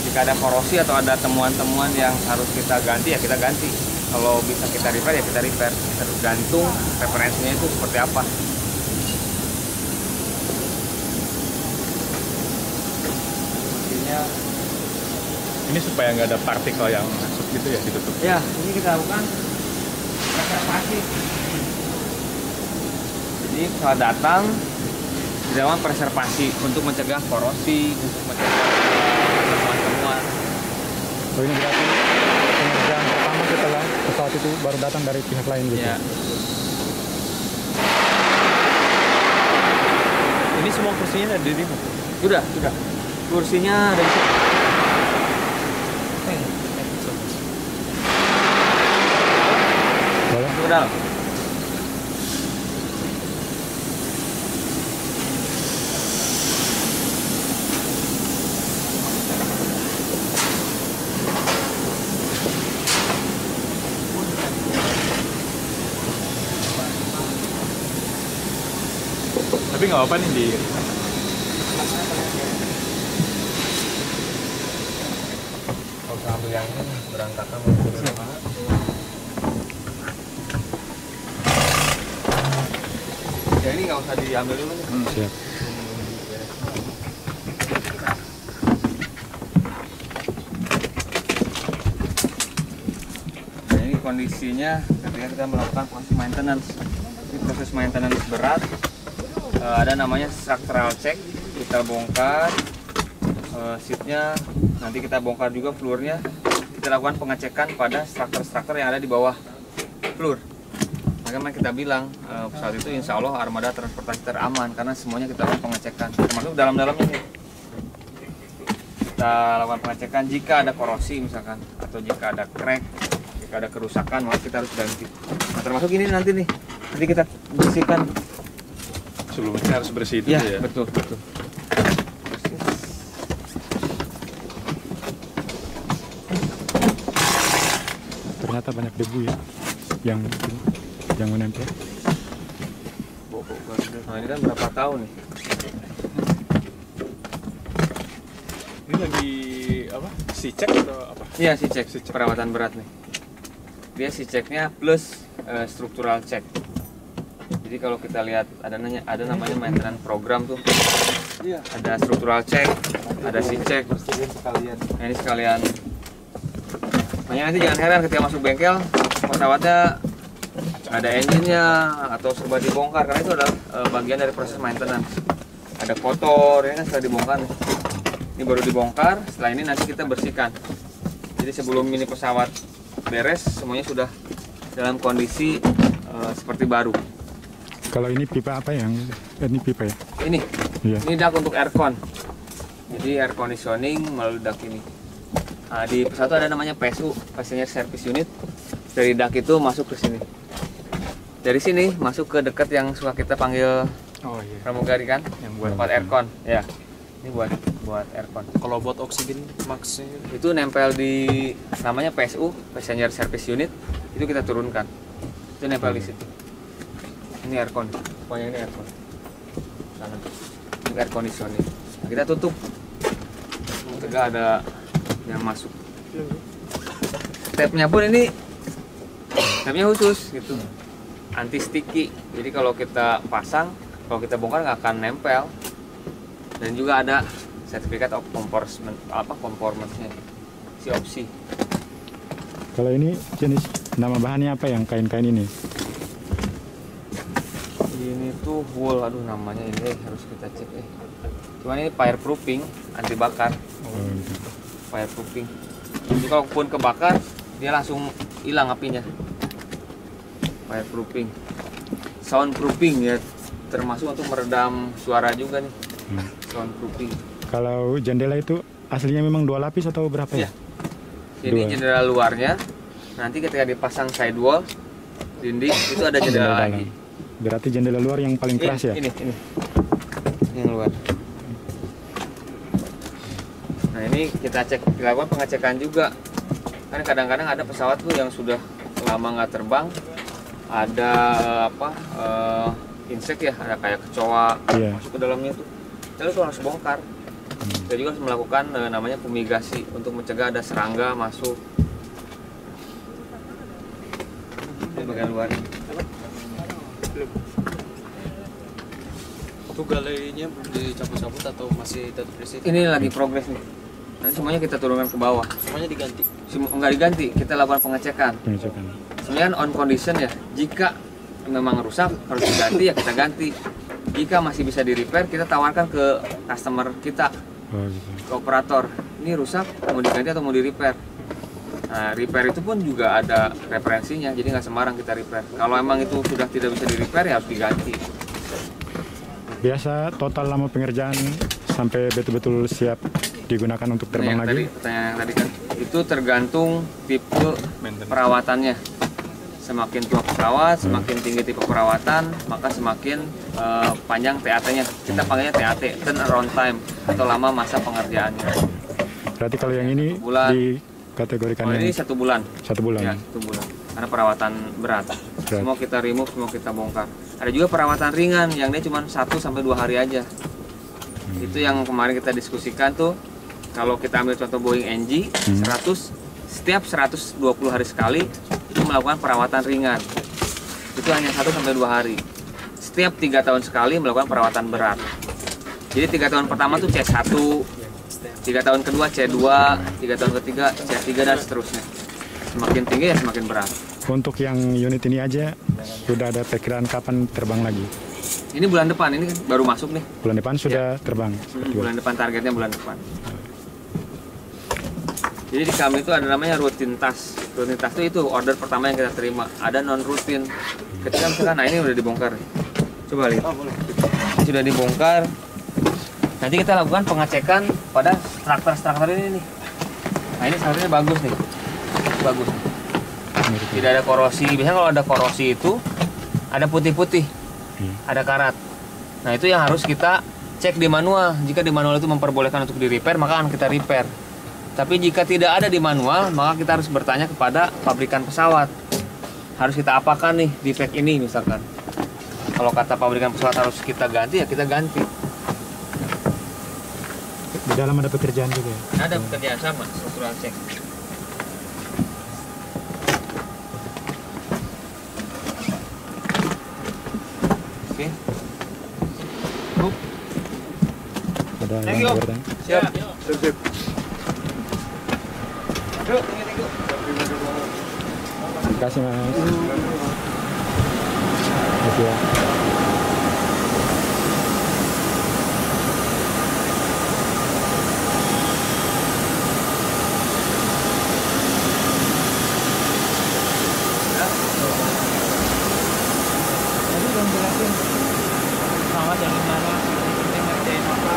Jika ada korosi atau ada temuan-temuan yang harus kita ganti ya kita ganti. Kalau bisa kita repair ya kita repair. Tergantung referensinya itu seperti apa. Ini supaya nggak ada partikel yang masuk gitu ya, ditutup. Ya, ini kita lakukan preservasi. Jadi kalau datang dilakukan preservasi untuk mencegah korosi, untuk mencegah temuan-temuan. Oh, ini berarti pengerjaan pertama setelah pesawat itu baru datang dari pihak lain gitu. Ya. Ini semua kursinya ada di sini. Sudah. Kursinya ada di sini. Boleh? Udah. Tapi nggak apa-apa nih di. Kalau ambil yang ini berantakan mau ya ini nggak usah diambil dulu nih. Siap. Nah, ini kondisinya ketika kita melakukan proses maintenance. Ini proses maintenance berat. Ada namanya structural check. Kita bongkar seatnya, nanti kita bongkar juga floornya. Kita lakukan pengecekan pada struktur-struktur yang ada di bawah floor. Makanya kita bilang pesawat itu insya Allah armada transportasi teraman karena semuanya kita lakukan pengecekan, termasuk dalam-dalamnya nih. Kita lakukan pengecekan jika ada korosi misalkan, atau jika ada crack, jika ada kerusakan, maka kita harus ganti. Nah, termasuk ini nanti nih, nanti kita bersihkan. Sebelumnya harus bersih itu Ya, ya. betul. Ternyata banyak debu ya yang menempel. Nah, ini kan berapa tahun nih? Ini lagi apa? Si cek atau apa? Iya, si cek perawatan berat nih. Dia si ceknya plus struktural check. Jadi kalau kita lihat ada namanya maintenance program tuh. Iya. Ada struktural check, ada si cek. Sekalian. Nah, ini sekalian. Makanya nanti jangan heran ketika masuk bengkel pesawatnya ada engine-nya atau serba dibongkar karena itu adalah bagian dari proses maintenance. Ada kotor, ya kan setelah dibongkar. Ini baru dibongkar, setelah ini nanti kita bersihkan. Jadi sebelum ini pesawat beres, semuanya sudah dalam kondisi seperti baru. Kalau ini pipa apa yang ini pipa ya? Ini, Iya. ini dak untuk aircon. Jadi air conditioning melalui dak ini. Nah, di pesawat itu ada namanya PSU, Passenger Service Unit. Dari dak itu masuk ke sini. Dari sini masuk ke dekat yang suka kita panggil Oh iya. pramugari kan, Yang buat tempat aircon. Ya, ini buat aircon. Kalau buat oksigen maksnya Itu nempel di namanya PSU, Passenger Service Unit. Itu kita turunkan. Itu nempel di situ. Ini aircon, pokoknya ini aircon. Sana tuh, ini air conditioning. Nah, kita tutup, mencegah ada yang masuk. Tapnya pun ini tapnya khusus gitu, anti sticky. Jadi kalau kita pasang, kalau kita bongkar nggak akan nempel. Dan juga ada sertifikat of conformance-nya, si opsi. Kalau ini jenis nama bahannya apa yang kain-kain ini? Ini tuh wool, aduh namanya ini harus kita cek Cuman ini fireproofing, anti bakar. Oh, gitu. Fireproofing. Jadi kalaupun kebakar, dia langsung hilang apinya. Fireproofing. Soundproofing ya, termasuk untuk meredam suara juga nih. Soundproofing. Kalau jendela itu aslinya memang 2 lapis atau berapa ya? Ini Dua. jendela luarnya. Nanti ketika dipasang sidewall, dinding itu ada jendela lagi. Berarti jendela luar yang paling keras ya? Ini yang luar. Nah ini kita lakukan pengecekan juga. Kan kadang-kadang ada pesawat tuh yang sudah lama nggak terbang, ada insek ya, ada kayak kecoa Iya. masuk ke dalamnya tuh. Kita tuh harus bongkar. kita juga harus melakukan namanya fumigasi untuk mencegah ada serangga masuk. Ini bagian luar. Itu galainya belum dicabut-cabut atau masih tetap di situ? Ini lagi progres nih. Nanti semuanya kita turunkan ke bawah. Semuanya diganti. Enggak diganti, kita lakukan pengecekan. Pengecekan. Sebenarnya on condition ya. Jika memang rusak harus diganti ya kita ganti. Jika masih bisa di repair, kita tawarkan ke customer kita, Oh, gitu. ke operator. Ini rusak, mau diganti atau mau di repair. Nah, repair itu pun juga ada referensinya, jadi nggak sembarang kita repair. Kalau emang itu sudah tidak bisa di repair ya harus diganti. Biasa total lama pengerjaan sampai betul-betul siap digunakan untuk terbang Nah, lagi? pertanyaan yang tadi kan, itu tergantung tipe perawatannya. Semakin tua pesawat, semakin tinggi tipe perawatan, maka semakin panjang TAT-nya. Kita panggilnya TAT, turn around time, atau lama masa pengerjaannya. Berarti kalau yang ini Bulan. dikategorikan Kalau yang ini 1 bulan. 1 bulan? Ya, 1 bulan. Karena perawatan berat. Berat. Semua kita remove, semua kita bongkar. Ada juga perawatan ringan yang dia cuma 1-2 hari aja. Itu yang kemarin kita diskusikan tuh. Kalau kita ambil contoh Boeing NG 100, setiap 120 hari sekali itu melakukan perawatan ringan. Itu hanya 1-2 hari. Setiap 3 tahun sekali melakukan perawatan berat. Jadi 3 tahun pertama tuh C1, 3 tahun kedua C2, 3 tahun ketiga C3 dan seterusnya. Semakin tinggi ya semakin berat. Untuk yang unit ini aja sudah ada perkiraan kapan terbang lagi? Ini bulan depan, ini baru masuk nih. Bulan depan sudah terbang? Bulan depan, targetnya bulan depan. Jadi di kami itu ada namanya routine task. Routine task itu order pertama yang kita terima. Ada non rutin. Ketika misalkan, nah ini udah dibongkar nih. Coba lihat. Ini sudah dibongkar. Nanti kita lakukan pengecekan pada struktur ini nih. Nah ini strukturnya bagus nih. Bagus. Tidak ada korosi. Biasanya kalau ada korosi itu ada putih-putih. Ada karat. Nah itu yang harus kita cek di manual. Jika di manual itu memperbolehkan untuk di repair, maka akan kita repair. Tapi jika tidak ada di manual, maka kita harus bertanya kepada pabrikan pesawat. Harus kita apakan nih defect ini misalkan. Kalau kata pabrikan pesawat harus kita ganti, ya kita ganti. Di dalam ada pekerjaan juga ya? Ada pekerjaan sama, struktural check. Oke. Ada Thank you. yang bertanya? Siap. Sip. Yuk, thank you. Terima kasih Mas. Terima kasih ya. Tadi belum jelasin pesawat yang mana kita ngerjain apa.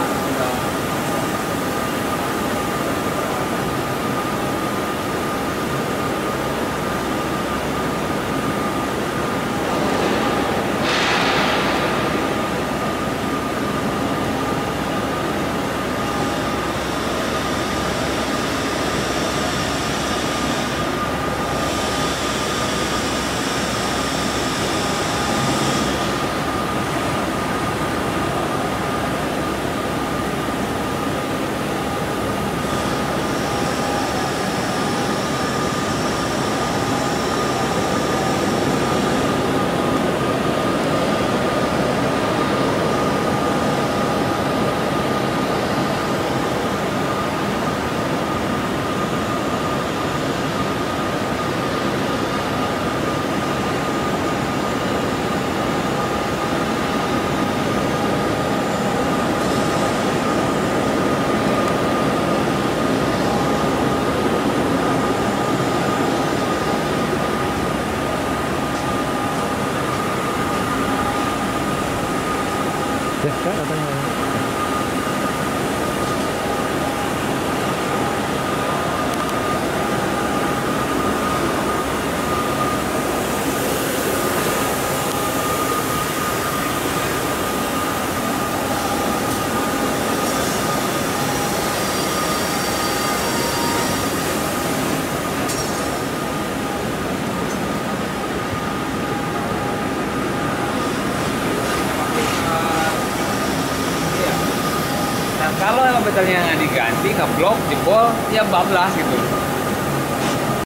metalnya nggak diganti, ngeblok, jebol, ya bablas gitu.